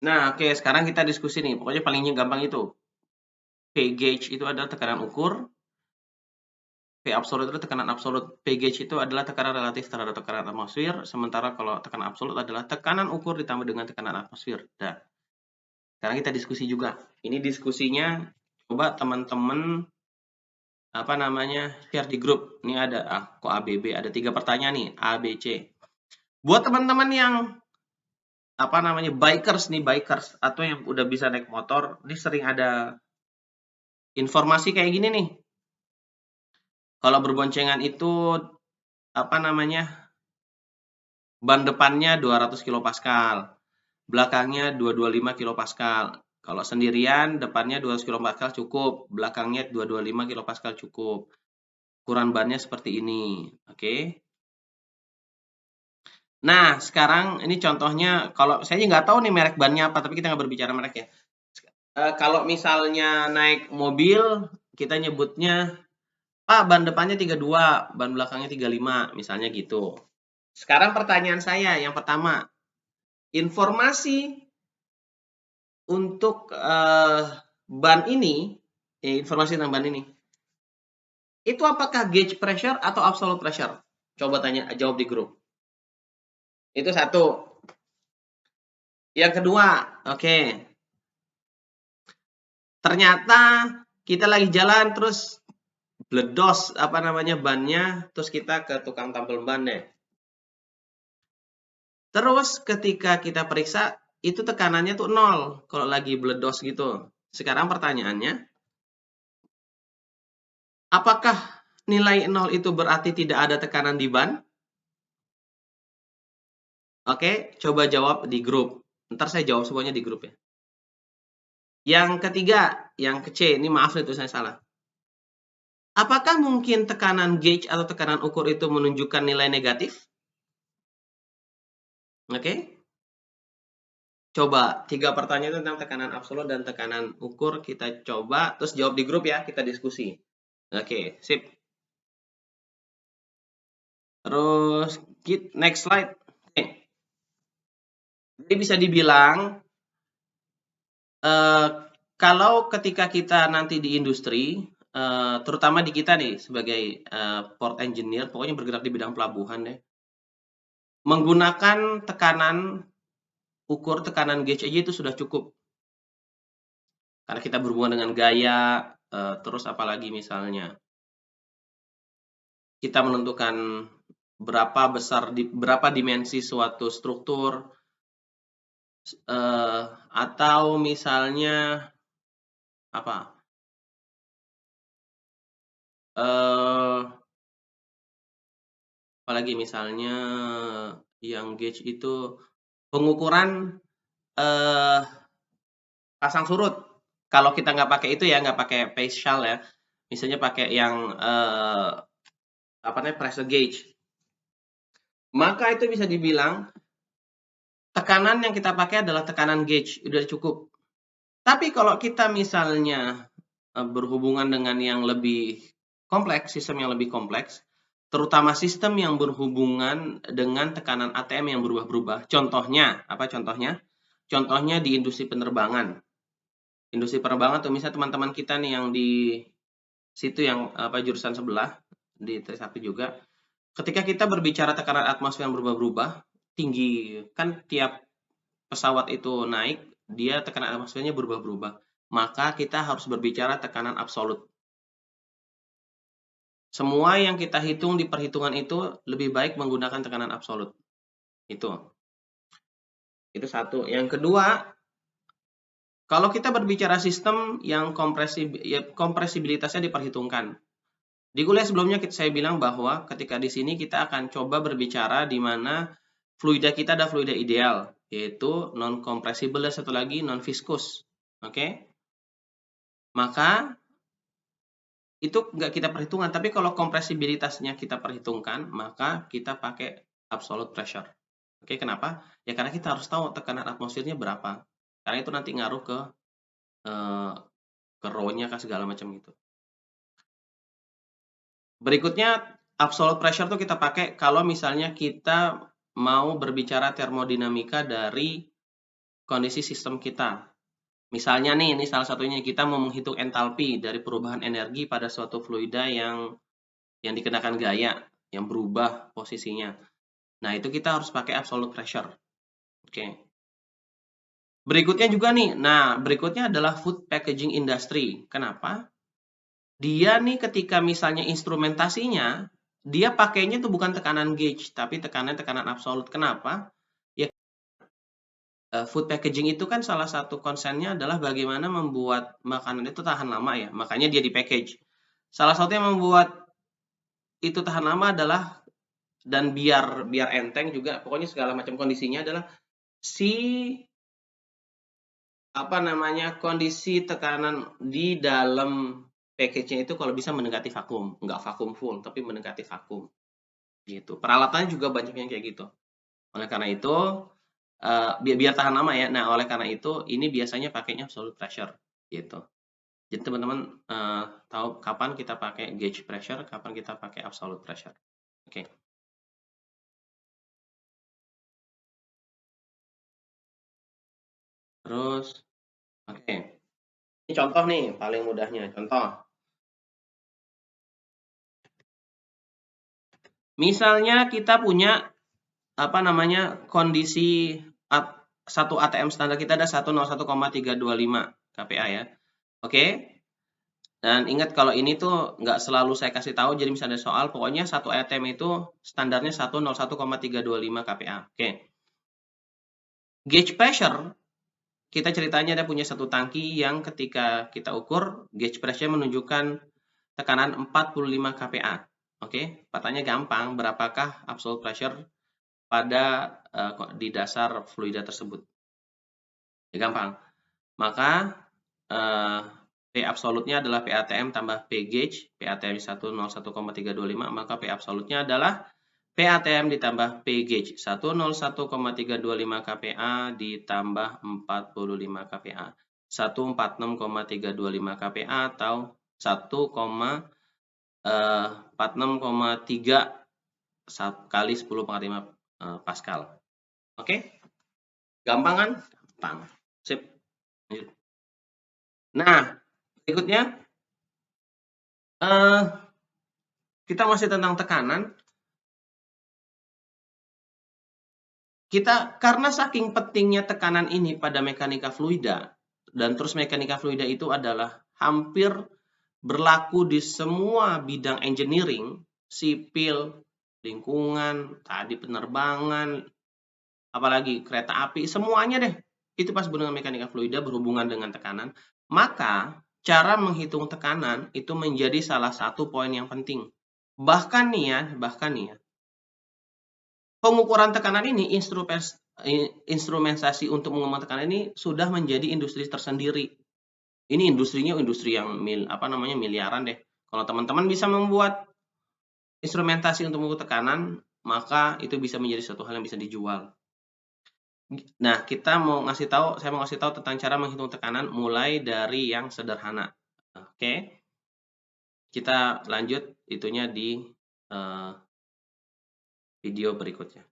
Nah, oke, sekarang kita diskusi nih. Pokoknya palingnya gampang itu. P gauge itu adalah tekanan ukur, P absolut itu tekanan absolut. P gauge itu adalah tekanan relatif terhadap tekanan atmosfer, sementara kalau tekanan absolut adalah tekanan ukur ditambah dengan tekanan atmosfer. Nah, sekarang kita diskusi juga. Ini diskusinya coba teman-teman apa namanya share di grup. Ini ada kok ABB ada 3 pertanyaan nih A B C. Buat teman-teman yang apa namanya bikers atau yang udah bisa naik motor, ini sering ada informasi kayak gini nih. Kalau berboncengan itu apa namanya ban depannya 200 kilopascal, belakangnya 225 kilopascal. Kalau sendirian depannya 200 kilopascal cukup, belakangnya 225 kilopascal cukup. Ukuran bannya seperti ini, oke? Nah, sekarang ini contohnya, kalau saya nggak tahu nih merek bannya apa, tapi kita nggak berbicara merek ya. Kalau misalnya naik mobil, kita nyebutnya, Pak, ban depannya 32, ban belakangnya 35, misalnya gitu. Sekarang pertanyaan saya yang pertama, informasi untuk ban ini, informasi tentang ban ini, itu apakah gauge pressure atau absolute pressure? Coba jawab di grup. Itu satu. Yang kedua, oke. Ternyata kita lagi jalan terus bledos apa namanya bannya, terus kita ke tukang tampil ban deh. Terus ketika kita periksa itu tekanannya tuh 0 kalau lagi bledos gitu. Sekarang pertanyaannya, apakah nilai 0 itu berarti tidak ada tekanan di ban? Oke, coba jawab di grup. Ntar saya jawab semuanya di grup ya. Yang ketiga, yang ke C, ini maaf itu saya salah. Apakah mungkin tekanan gauge atau tekanan ukur itu menunjukkan nilai negatif? Oke. Coba 3 pertanyaan tentang tekanan absolut dan tekanan ukur kita coba, terus jawab di grup ya, kita diskusi. Oke, sip. Terus next slide. Oke. Jadi bisa dibilang kalau ketika kita nanti di industri, terutama di kita nih sebagai port engineer, pokoknya bergerak di bidang pelabuhan deh, menggunakan tekanan ukur tekanan gauge aja itu sudah cukup. Karena kita berhubungan dengan gaya, terus apalagi misalnya kita menentukan berapa dimensi suatu struktur, atau misalnya apa? Apalagi misalnya yang gauge itu pengukuran eh, pasang surut. Kalau kita nggak pakai itu ya, nggak pakai facial ya, misalnya pakai yang apa namanya pressure gauge, maka itu bisa dibilang tekanan yang kita pakai adalah tekanan gauge, udah cukup. Tapi kalau kita misalnya berhubungan dengan yang lebih kompleks, sistem yang lebih kompleks, terutama sistem yang berhubungan dengan tekanan ATM yang berubah-berubah. Contohnya, apa contohnya? Contohnya di industri penerbangan. Industri penerbangan tuh misalnya teman-teman kita nih yang di situ yang apa jurusan sebelah di Trisakti juga. Ketika kita berbicara tekanan atmosfer yang berubah-berubah, tinggi kan tiap pesawat itu naik, dia tekanan atmosfernya berubah-berubah. Maka kita harus berbicara tekanan absolut. Semua yang kita hitung di perhitungan itu lebih baik menggunakan tekanan absolut. Itu. Itu satu. Yang kedua, kalau kita berbicara sistem yang kompresibilitasnya diperhitungkan. Di kuliah sebelumnya saya bilang bahwa ketika di sini kita akan coba berbicara di mana fluida kita ada fluida ideal, yaitu non compressible dan satu lagi non viscous. Oke? Maka itu nggak kita perhitungkan, tapi kalau kompresibilitasnya kita perhitungkan, maka kita pakai absolute pressure. Oke, kenapa? Ya karena kita harus tahu tekanan atmosfernya berapa. Karena itu nanti ngaruh eh, ke rho-nya kan segala macam gitu. Berikutnya absolute pressure tuh kita pakai kalau misalnya kita mau berbicara termodinamika dari kondisi sistem kita. Misalnya nih, ini salah satunya kita mau menghitung entalpi dari perubahan energi pada suatu fluida yang dikenakan gaya, yang berubah posisinya. Nah, itu kita harus pakai absolute pressure. Oke. Berikutnya juga nih, nah berikutnya adalah food packaging industry. Kenapa? Dia nih ketika misalnya instrumentasinya, dia pakainya tuh bukan tekanan gauge, tapi tekanan absolut. Kenapa? Ya, food packaging itu kan salah satu konsennya adalah bagaimana membuat makanan itu tahan lama ya, makanya dia di package. Salah satu yang membuat itu tahan lama adalah, dan biar enteng juga, pokoknya segala macam kondisinya adalah si kondisi tekanan di dalam package-nya itu kalau bisa mendekati vakum, nggak vakum full, tapi mendekati vakum. Gitu. Peralatannya juga banyak yang kayak gitu. Oleh karena itu, biar tahan lama ya. Nah, oleh karena itu, ini biasanya pakainya absolute pressure, gitu. Jadi teman-teman tahu kapan kita pakai gauge pressure, kapan kita pakai absolute pressure. Oke. Terus, oke. Ini contoh nih, paling mudahnya. Contoh. Misalnya kita punya kondisi satu ATM standar kita ada 101,325 kPa ya. Oke. Dan ingat kalau ini tuh nggak selalu saya kasih tahu, jadi misalnya ada soal, pokoknya satu ATM itu standarnya 101,325 kPa. Oke. Gauge pressure, kita ceritanya ada punya satu tangki yang ketika kita ukur, gauge pressure menunjukkan tekanan 45 kPa. Oke, pertanyaannya gampang, berapakah absolute pressure pada di dasar fluida tersebut? Ya gampang. Maka P absolutnya adalah PATM tambah P gauge, PATM 101,325, maka P absolutnya adalah PATM ditambah P gauge, 101,325 kPa ditambah 45 kPa, 146,325 kPa atau 146,3 kali 10 pangkat 5 Pascal. Oke? Gampang kan? Gampang. Sip. Nah, berikutnya kita masih tentang tekanan. Kita karena saking pentingnya tekanan ini pada mekanika fluida, dan terus mekanika fluida itu adalah hampir berlaku di semua bidang engineering, sipil, lingkungan, tadi penerbangan, apalagi kereta api, semuanya deh. Itu pas dengan mekanika fluida berhubungan dengan tekanan. Maka cara menghitung tekanan itu menjadi salah satu poin yang penting. Bahkan nih ya, pengukuran tekanan ini, instrumentasi untuk mengukur tekanan ini sudah menjadi industri tersendiri. Ini industrinya industri yang miliaran deh. Kalau teman-teman bisa membuat instrumentasi untuk mengukur tekanan, maka itu bisa menjadi suatu hal yang bisa dijual. Nah, saya mau ngasih tahu tentang cara menghitung tekanan mulai dari yang sederhana. Oke. Kita lanjut itunya di video berikutnya.